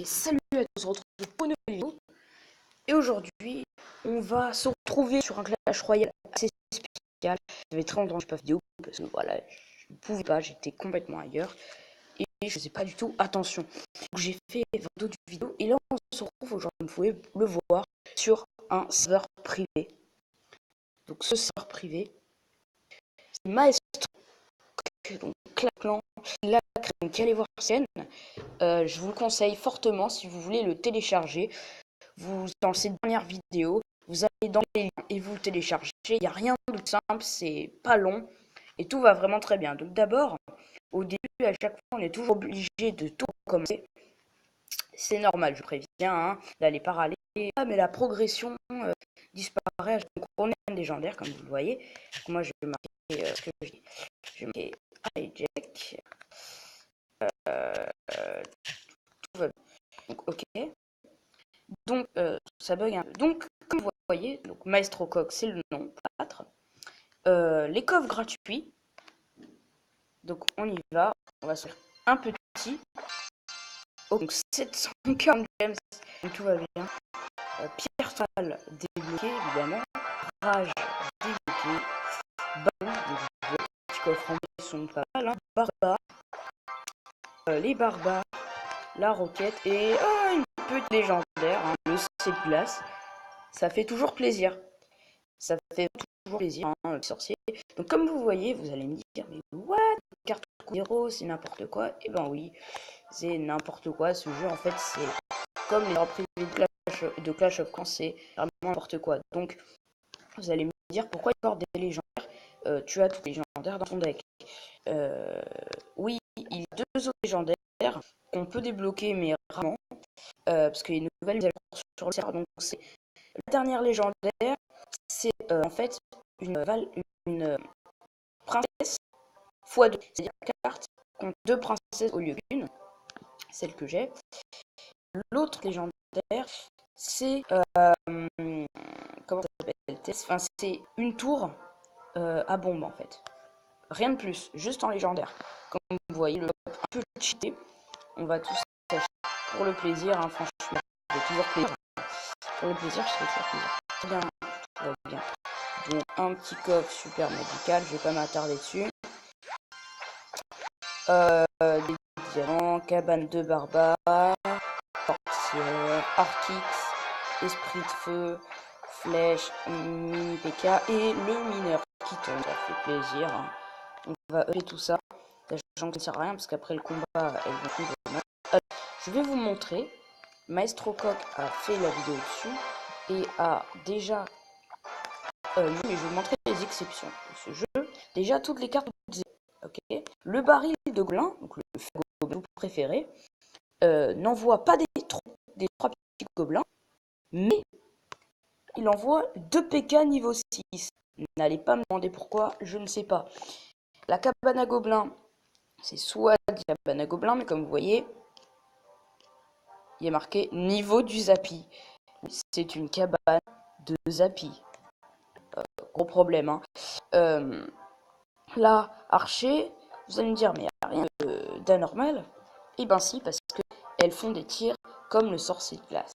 Et salut à tous, on se retrouve pour une nouvelle vidéo. Et aujourd'hui, on va se retrouver sur un Clash Royale assez spécial. Ça fait très longtemps que je n'ai pas fait vidéo parce que voilà, je ne pouvais pas, j'étais complètement ailleurs. Et je faisais pas du tout attention. Donc j'ai fait 22 vidéos et là on se retrouve aujourd'hui, vous pouvez le voir, sur un serveur privé. Donc ce serveur privé, c'est Maestro. Donc Clan, il a créé, donc allez voir scène. Je vous le conseille fortement si vous voulez le télécharger. Vous dans ces dernières vidéos, vous allez dans les liens et vous le téléchargez. Il n'y a rien de simple, c'est pas long et tout va vraiment très bien. Donc d'abord, au début, à chaque fois, on est toujours obligé de tout recommencer. C'est normal, je préviens, hein, d'aller pas râler. Ah, mais la progression disparaît. Donc on est un légendaire, comme vous le voyez. Donc moi, je vais marquer ce que je dis. Je vais marquer hijack. Tout va bien. Donc ok. Donc ça bug un peu. Donc comme vous voyez, donc Maestro Coq c'est le nom, 4. Les coffres gratuits. Donc on y va. On va se faire un petit. Oh, donc 740 gems. Donc tout va bien. Pierre Fall débloqué évidemment. Rage débloqué. Ballon débloqué. Les coffres en bleu sont pas mal. Hein. Barbares. Les barbares. La roquette. Et une petite légendaire. Hein, le C de glace. Ça fait toujours plaisir. Ça fait toujours plaisir, hein, le sorcier. Donc comme vous voyez, vous allez me dire, mais what? Carte zéro, c'est n'importe quoi. Et ben oui, c'est n'importe quoi. Ce jeu, en fait, c'est comme les droits privés de Clash of Clans, c'est vraiment n'importe quoi. Donc, vous allez me dire, pourquoi il y a encore des légendaires? Tu as tous les légendaires dans ton deck. Oui, il y a deux autres légendaires qu'on peut débloquer, mais rarement. Parce qu'il y a une nouvelle mise à jour sur le serveur. Donc, c'est la dernière légendaire. C'est en fait une princesse x2. C'est-à-dire que la carte compte deux princesses au lieu d'une, celle que j'ai. L'autre légendaire, c'est comment ça s'appelle? Enfin, c'est une tour à bombe en fait. Rien de plus, juste en légendaire. Comme vous voyez, le un peu cheaté. On va tous s'acheter pour le plaisir, hein, franchement. J'ai toujours plaisir. Pour le plaisir, je fais toujours plaisir. Bien, tout va bien. Donc un petit coffre super médical, je vais pas m'attarder dessus. Des diamants, cabane de barbares, sorcière, archix, esprit de feu, flèche, mini PK et le mineur qui tombe. Ça fait plaisir. Hein. On va upper tout ça, sachant que ça ne sert à rien parce qu'après le combat, elles vont plus vraiment. Je vais vous montrer. Maestro Coq a fait la vidéo dessus et a déjà mais je vais vous montrer les exceptions de ce jeu. Déjà, toutes les cartes okay. Le baril de gobelin, donc le gobelin préféré, n'envoie pas des trois petits gobelins, mais il envoie 2 PK niveau 6. N'allez pas me demander pourquoi, je ne sais pas. La cabane à gobelins, c'est soit cabane à gobelins, mais comme vous voyez, il est marqué niveau du Zappy. C'est une cabane de Zappy. Gros problème. Hein. Là, Archer, vous allez me dire, mais il n'y a rien d'anormal. Eh ben si, parce qu'elles font des tirs comme le sorcier de glace.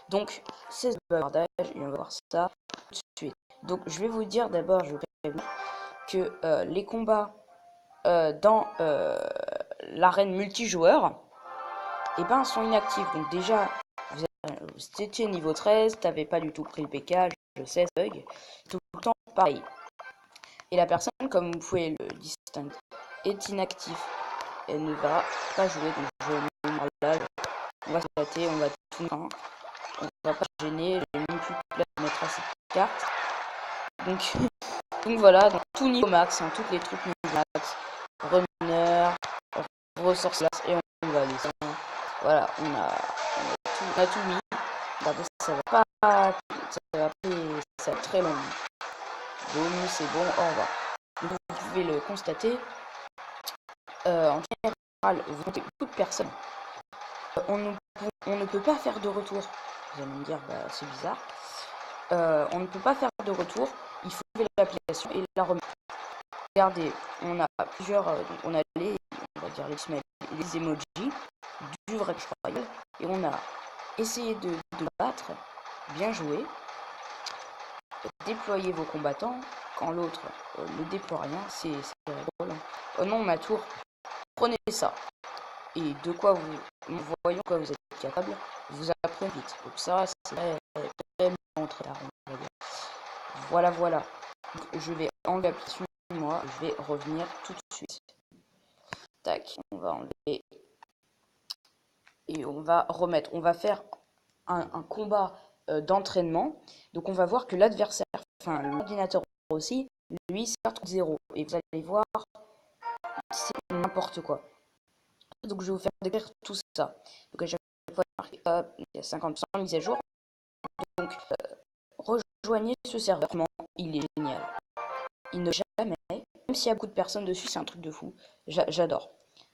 Donc, 16 bavardage, et on va voir ça tout de suite. Donc, je vais vous dire d'abord, je vais prévenir que les combats dans l'arène multijoueur, eh ben, sont inactifs. Donc déjà, vous étiez niveau 13, t'avais pas du tout pris le PK, je sais, bug. Tout le temps pareil. Et la personne, comme vous pouvez le distinguer, est inactive. Elle ne va pas jouer. Donc je me mets là, on va se batter, on va tout faire. On va pas se gêner. J'ai même plus de place à mettre à cette carte. Donc voilà, donc tout niveau max, hein, toutes les troupes niveau max. Runner, ressources et on va aller. Voilà, on a tout mis. Regardez, ça va pas. Ça va très long. Boum, c'est bon, au revoir. Donc, vous pouvez le constater. En général, vous comptez beaucoup de personnes. On ne peut pas faire de retour. Vous allez me dire, bah, c'est bizarre. On ne peut pas faire de retour. Il faut ouvrir l'application et la remettre. Regardez, on a plusieurs. On a on va dire les emojis du vrai Clash Royale. Et on a essayé de battre. Bien joué. Déployez vos combattants quand l'autre ne déploie rien. C'est drôle. Oh non, ma tour. Prenez ça. Et de quoi voyons quoi vous êtes capable, vous apprenez vite. Donc ça, c'est très tard, on va dire. Voilà, voilà. Donc, je vais enlever l'application, moi, je vais revenir tout de suite. Tac, on va enlever. Et on va remettre. On va faire un combat d'entraînement. Donc on va voir que l'adversaire, enfin l'ordinateur aussi, lui, c'est 0. Et vous allez voir, c'est n'importe quoi. Donc je vais vous faire décrire tout ça. Donc à chaque fois, il y a 50% de mise à jour. Donc rejoignez ce serveur. Il est génial. Il ne jamais, même s'il y a beaucoup de personnes dessus, c'est un truc de fou. J'adore.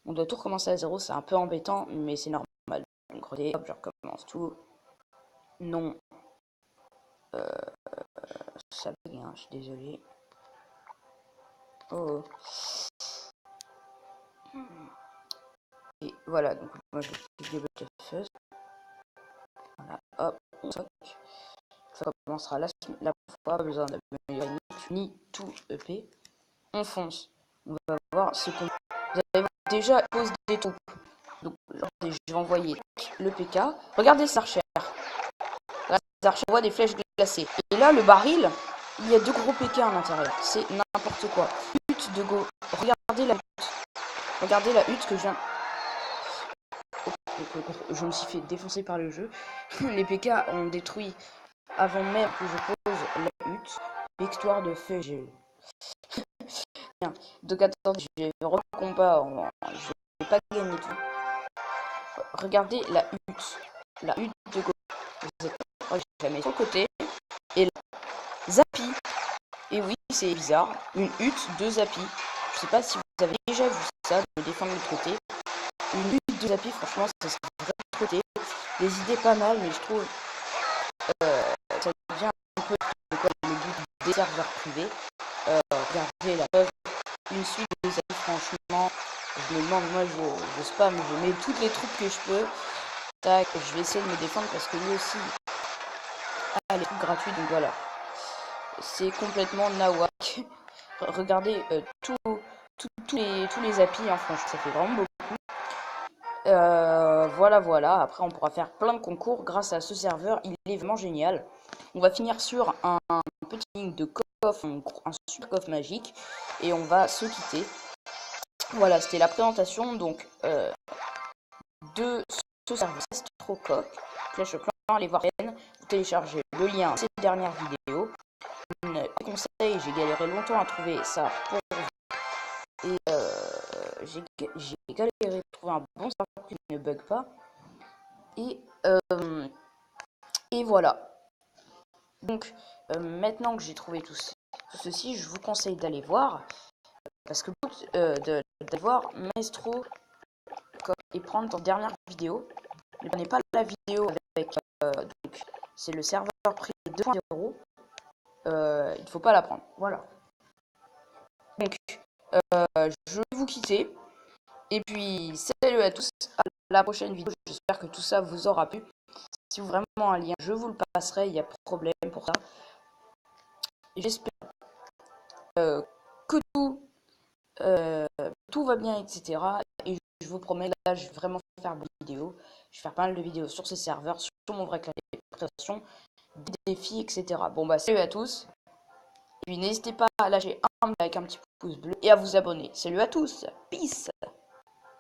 On doit tout recommencer à 0, c'est un peu embêtant, mais c'est normal. Donc hop, je recommence tout. Non. Ça bug, hein, je suis désolé. Oh. Et voilà, donc moi je vais cliquer first. Voilà, hop, on soc. Ça commencera la fois, pas besoin d'améliorer ni tout EP. On fonce. On va voir ce qu'on. Vous allez déjà pose des troupes. Donc je vais envoyer le PK. Regardez ces archères. Les archères voient des flèches glacées. Et là, le baril, il y a 2 gros PK à l'intérieur. C'est n'importe quoi. Hutte de go. Regardez la hutte. Regardez la hutte que je viens. Je me suis fait défoncer par le jeu. Les PK ont détruit avant même que je pose la hutte. Victoire de feu. Bien. Donc attendez, je vais reprendre le combat. Je vais pas gagner tout. Regardez la hutte. La hutte de go. Vous êtes jamais sur le côté. Et là, Zappy. Et oui, c'est bizarre. Une hutte de Zappy. Je sais pas si vous avez déjà vu ça, de me défendre de l'autre côté. Une hutte de Zappy, franchement, ça serait vraiment de l'autre côté. Les idées pas mal, mais je trouve ça devient un peu de quoi le but des serveurs privés. Regardez la preuve. Une suite de Zappy, franchement, je me demande, moi je spam, je mets toutes les troupes que je peux. Tac, je vais essayer de me défendre parce que lui aussi a les trucs gratuits, donc voilà. C'est complètement nawak. Regardez tous les applis, hein, franchement, ça fait vraiment beaucoup. Voilà. Après, on pourra faire plein de concours grâce à ce serveur. Il est vraiment génial. On va finir sur un petit ligne de coffre, un super coffre magique. Et on va se quitter. Voilà, c'était la présentation donc de ce serveur Astrocoq. Clash of Clans, allez voir vous téléchargez le lien de cette dernière vidéo. Conseil, j'ai galéré longtemps à trouver ça pour vous. Et j'ai galéré à trouver un bon serveur qui ne bug pas. Et voilà. Donc maintenant que j'ai trouvé tout ceci, je vous conseille d'aller voir. Parce que d'aller voir Maestro et prendre ton dernière vidéo. Ne prenez pas la vidéo avec donc c'est le serveur privé 2.0. Il ne faut pas la prendre. Voilà. Donc je vais vous quitter. Et puis salut à tous. À la prochaine vidéo. J'espère que tout ça vous aura plu. Si vous avez vraiment un lien, je vous le passerai. Il n'y a pas de problème pour ça. J'espère que tout va bien, etc. Et je vous promets, là, je vais vraiment faire des vidéos. Je vais faire pas mal de vidéos sur ces serveurs, sur mon vrai clavier de présentation, des défis, etc. Bon, bah, salut à tous. Et puis, n'hésitez pas à lâcher un like, un petit pouce bleu et à vous abonner. Salut à tous. Peace.